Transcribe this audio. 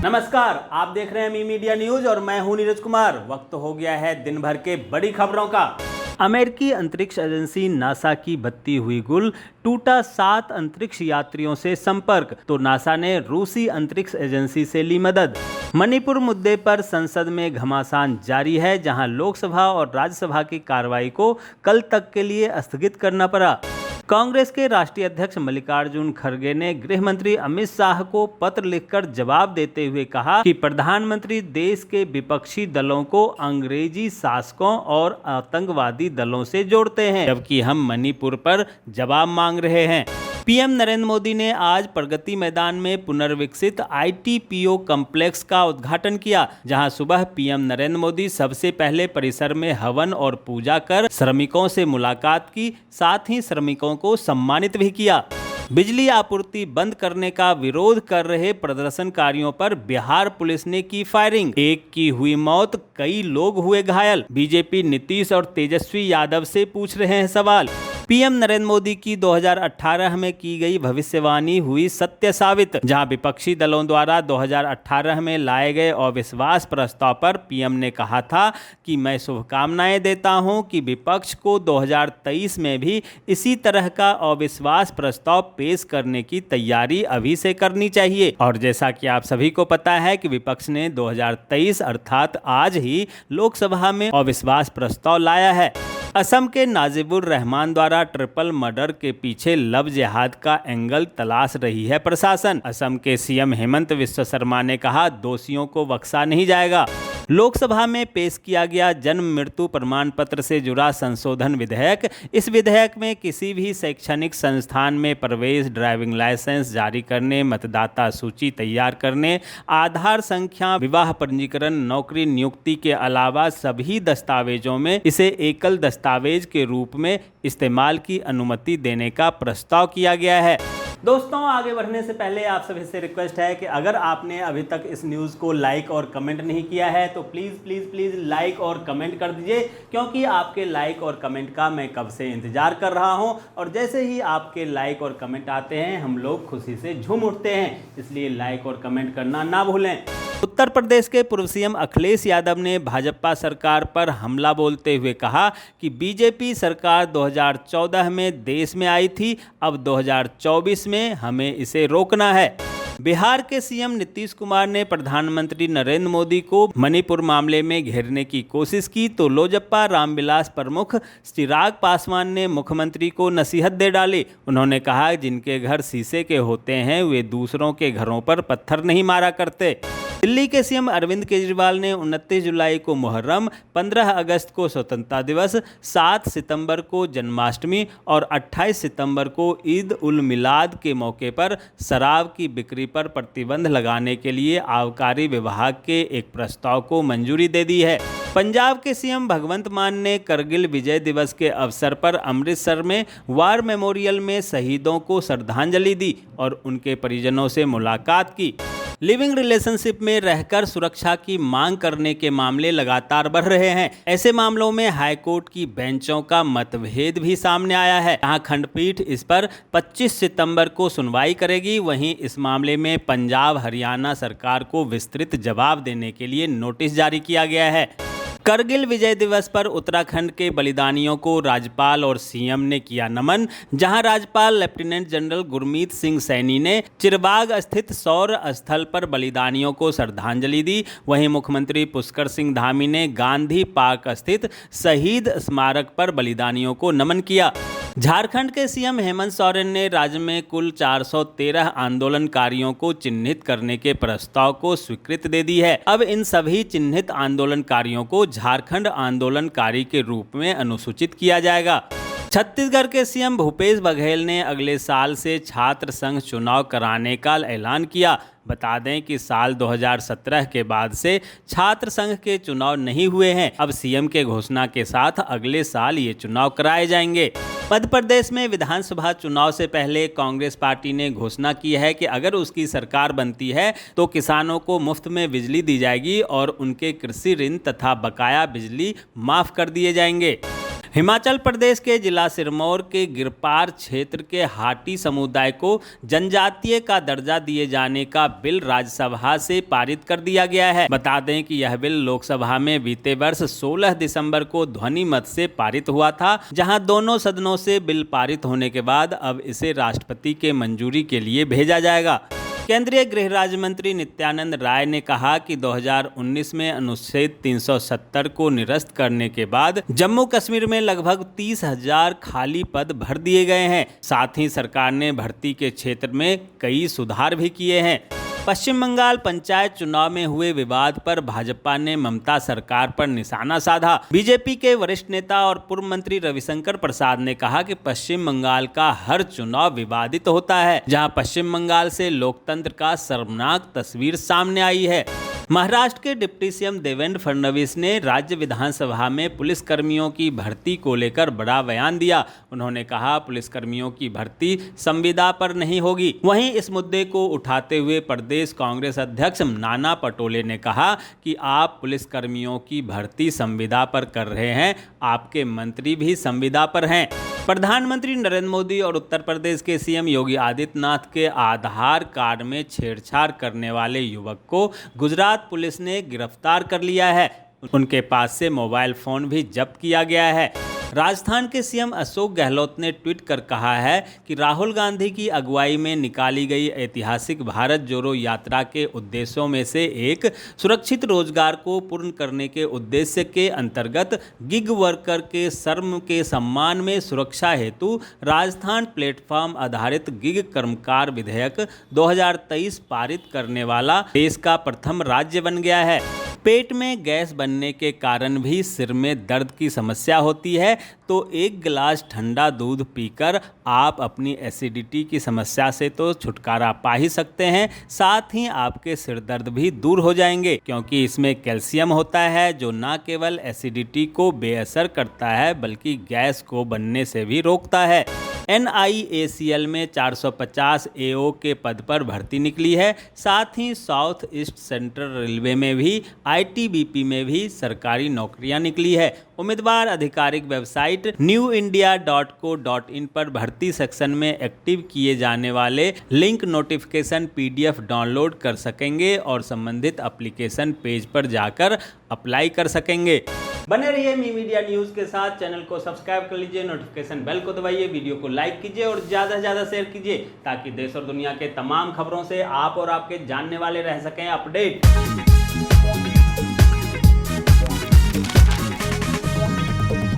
नमस्कार, आप देख रहे हैं मी मीडिया न्यूज और मैं हूं नीरज कुमार। वक्त हो गया है दिन भर के बड़ी खबरों का। अमेरिकी अंतरिक्ष एजेंसी नासा की बत्ती हुई गुल, टूटा 7 अंतरिक्ष यात्रियों से संपर्क, तो नासा ने रूसी अंतरिक्ष एजेंसी से ली मदद। मणिपुर मुद्दे पर संसद में घमासान जारी है, जहां लोकसभा और राज्यसभा की कार्रवाई को कल तक के लिए स्थगित करना पड़ा। कांग्रेस के राष्ट्रीय अध्यक्ष मल्लिकार्जुन खड़गे ने गृह मंत्री अमित शाह को पत्र लिखकर जवाब देते हुए कहा कि प्रधानमंत्री देश के विपक्षी दलों को अंग्रेजी शासकों और आतंकवादी दलों से जोड़ते हैं, जबकि हम मणिपुर पर जवाब मांग रहे हैं। पीएम नरेंद्र मोदी ने आज प्रगति मैदान में पुनर्विकसित आईटीपीओ कॉम्प्लेक्स का उद्घाटन किया, जहां सुबह पीएम नरेंद्र मोदी सबसे पहले परिसर में हवन और पूजा कर श्रमिकों से मुलाकात की, साथ ही श्रमिकों को सम्मानित भी किया। बिजली आपूर्ति बंद करने का विरोध कर रहे प्रदर्शनकारियों पर बिहार पुलिस ने की फायरिंग, एक की हुई मौत, कई लोग हुए घायल। बीजेपी नीतीश और तेजस्वी यादव से पूछ रहे हैं सवाल। पीएम नरेंद्र मोदी की 2018 में की गई भविष्यवाणी हुई सत्य साबित, जहां विपक्षी दलों द्वारा 2018 में लाए गए अविश्वास प्रस्ताव पर पीएम ने कहा था कि मैं शुभकामनाएं देता हूं कि विपक्ष को 2023 में भी इसी तरह का अविश्वास प्रस्ताव पेश करने की तैयारी अभी से करनी चाहिए। और जैसा कि आप सभी को पता है कि विपक्ष ने 2023 अर्थात आज ही लोकसभा में अविश्वास प्रस्ताव लाया है। असम के नाजिबुर रहमान द्वारा ट्रिपल मर्डर के पीछे लव जिहाद का एंगल तलाश रही है प्रशासन। असम के सीएम हेमंत बिस्वा शर्मा ने कहा, दोषियों को बख्शा नहीं जाएगा। लोकसभा में पेश किया गया जन्म मृत्यु प्रमाण पत्र से जुड़ा संशोधन विधेयक। इस विधेयक में किसी भी शैक्षणिक संस्थान में प्रवेश, ड्राइविंग लाइसेंस जारी करने, मतदाता सूची तैयार करने, आधार संख्या, विवाह पंजीकरण, नौकरी नियुक्ति के अलावा सभी दस्तावेजों में इसे एकल दस्तावेज के रूप में इस्तेमाल की अनुमति देने का प्रस्ताव किया गया है। दोस्तों, आगे बढ़ने से पहले आप सभी से रिक्वेस्ट है कि अगर आपने अभी तक इस न्यूज़ को लाइक और कमेंट नहीं किया है तो प्लीज़ लाइक और कमेंट कर दीजिए, क्योंकि आपके लाइक और कमेंट का मैं कब से इंतज़ार कर रहा हूं और जैसे ही आपके लाइक और कमेंट आते हैं हम लोग खुशी से झूम उठते हैं, इसलिए लाइक और कमेंट करना ना भूलें। उत्तर प्रदेश के पूर्व सीएम अखिलेश यादव ने भाजपा सरकार पर हमला बोलते हुए कहा कि बीजेपी सरकार 2014 में देश में आई थी, अब 2024 में हमें इसे रोकना है। बिहार के सीएम नीतीश कुमार ने प्रधानमंत्री नरेंद्र मोदी को मणिपुर मामले में घेरने की कोशिश की तो लोजपा रामविलास प्रमुख चिराग पासवान ने मुख्यमंत्री को नसीहत दे डाली। उन्होंने कहा, जिनके घर शीशे के होते हैं वे दूसरों के घरों पर पत्थर नहीं मारा करते। दिल्ली के सीएम अरविंद केजरीवाल ने 29 जुलाई को मुहर्रम, 15 अगस्त को स्वतंत्रता दिवस, 7 सितंबर को जन्माष्टमी और 28 सितंबर को ईद उल मिलाद के मौके पर शराब की बिक्री पर प्रतिबंध लगाने के लिए आबकारी विभाग के एक प्रस्ताव को मंजूरी दे दी है। पंजाब के सीएम भगवंत मान ने करगिल विजय दिवस के अवसर पर अमृतसर में वार मेमोरियल में शहीदों को श्रद्धांजलि दी और उनके परिजनों से मुलाकात की। लिविंग रिलेशनशिप में रहकर सुरक्षा की मांग करने के मामले लगातार बढ़ रहे हैं। ऐसे मामलों में हाईकोर्ट की बेंचों का मतभेद भी सामने आया है। यहाँ खंडपीठ इस पर 25 सितंबर को सुनवाई करेगी। वहीं इस मामले में पंजाब हरियाणा सरकार को विस्तृत जवाब देने के लिए नोटिस जारी किया गया है। करगिल विजय दिवस पर उत्तराखंड के बलिदानियों को राज्यपाल और सीएम ने किया नमन, जहां राज्यपाल लेफ्टिनेंट जनरल गुरमीत सिंह सैनी ने चिरबाग स्थित शौर्य स्थल पर बलिदानियों को श्रद्धांजलि दी। वहीं मुख्यमंत्री पुष्कर सिंह धामी ने गांधी पार्क स्थित शहीद स्मारक पर बलिदानियों को नमन किया। झारखंड के सीएम हेमंत सोरेन ने राज्य में कुल 413 आंदोलनकारियों को चिन्हित करने के प्रस्ताव को स्वीकृति दे दी है। अब इन सभी चिन्हित आंदोलनकारियों को झारखंड आंदोलनकारी के रूप में अनुसूचित किया जाएगा। छत्तीसगढ़ के सीएम भूपेश बघेल ने अगले साल से छात्र संघ चुनाव कराने का ऐलान किया। बता दें कि साल 2017 के बाद से छात्र संघ के चुनाव नहीं हुए हैं। अब सीएम के घोषणा के साथ अगले साल ये चुनाव कराए जाएंगे। मध्य प्रदेश में विधानसभा चुनाव से पहले कांग्रेस पार्टी ने घोषणा की है कि अगर उसकी सरकार बनती है तो किसानों को मुफ्त में बिजली दी जाएगी और उनके कृषि ऋण तथा बकाया बिजली माफ कर दिए जाएंगे। हिमाचल प्रदेश के जिला सिरमौर के गिरपार क्षेत्र के हाटी समुदाय को जनजातीय का दर्जा दिए जाने का बिल राज्यसभा से पारित कर दिया गया है। बता दें कि यह बिल लोकसभा में बीते वर्ष 16 दिसंबर को ध्वनि मत से पारित हुआ था, जहां दोनों सदनों से बिल पारित होने के बाद अब इसे राष्ट्रपति के मंजूरी के लिए भेजा जाएगा। केंद्रीय गृह राज्य मंत्री नित्यानंद राय ने कहा कि 2019 में अनुच्छेद 370 को निरस्त करने के बाद जम्मू कश्मीर में लगभग 30,000 खाली पद भर दिए गए हैं। साथ ही सरकार ने भर्ती के क्षेत्र में कई सुधार भी किए हैं। पश्चिम बंगाल पंचायत चुनाव में हुए विवाद पर भाजपा ने ममता सरकार पर निशाना साधा। बीजेपी के वरिष्ठ नेता और पूर्व मंत्री रविशंकर प्रसाद ने कहा कि पश्चिम बंगाल का हर चुनाव विवादित होता है, जहां पश्चिम बंगाल से लोकतंत्र का शर्मनाक तस्वीर सामने आई है। महाराष्ट्र के डिप्टी सीएम देवेंद्र फडणवीस ने राज्य विधानसभा में पुलिसकर्मियों की भर्ती को लेकर बड़ा बयान दिया। उन्होंने कहा, पुलिसकर्मियों की भर्ती संविदा पर नहीं होगी। वहीं इस मुद्दे को उठाते हुए प्रदेश कांग्रेस अध्यक्ष नाना पटोले ने कहा कि आप पुलिसकर्मियों की भर्ती संविदा पर कर रहे हैं, आपके मंत्री भी संविदा पर हैं। प्रधानमंत्री नरेंद्र मोदी और उत्तर प्रदेश के सीएम योगी आदित्यनाथ के आधार कार्ड में छेड़छाड़ करने वाले युवक को गुजरात पुलिस ने गिरफ्तार कर लिया है। उनके पास से मोबाइल फोन भी जब्त किया गया है। राजस्थान के सीएम अशोक गहलोत ने ट्वीट कर कहा है कि राहुल गांधी की अगुवाई में निकाली गई ऐतिहासिक भारत जोड़ो यात्रा के उद्देश्यों में से एक सुरक्षित रोजगार को पूर्ण करने के उद्देश्य के अंतर्गत गिग वर्कर के श्रम के सम्मान में सुरक्षा हेतु राजस्थान प्लेटफॉर्म आधारित गिग कर्मकार विधेयक 2023 पारित करने वाला देश का प्रथम राज्य बन गया है। पेट में गैस बनने के कारण भी सिर में दर्द की समस्या होती है, तो एक गिलास ठंडा दूध पीकर आप अपनी एसिडिटी की समस्या से तो छुटकारा पा ही सकते हैं, साथ ही आपके सिर दर्द भी दूर हो जाएंगे, क्योंकि इसमें कैल्शियम होता है जो न केवल एसिडिटी को बेअसर करता है बल्कि गैस को बनने से भी रोकता है। NIACL में 450 AO के पद पर भर्ती निकली है। साथ ही साउथ ईस्ट सेंट्रल रेलवे में भी ITBP में भी सरकारी नौकरियां निकली है। उम्मीदवार आधिकारिक वेबसाइट newindia.co.in पर भर्ती सेक्शन में एक्टिव किए जाने वाले लिंक नोटिफिकेशन PDF डाउनलोड कर सकेंगे और संबंधित एप्लीकेशन पेज पर जाकर अप्लाई कर सकेंगे। बने रहिए मी मीडिया न्यूज के साथ। चैनल को सब्सक्राइब कर लीजिए, नोटिफिकेशन बेल को दबाइए, वीडियो को लाइक कीजिए और ज़्यादा से ज़्यादा शेयर कीजिए, ताकि देश और दुनिया के तमाम खबरों से आप और आपके जानने वाले रह सकें अपडेट।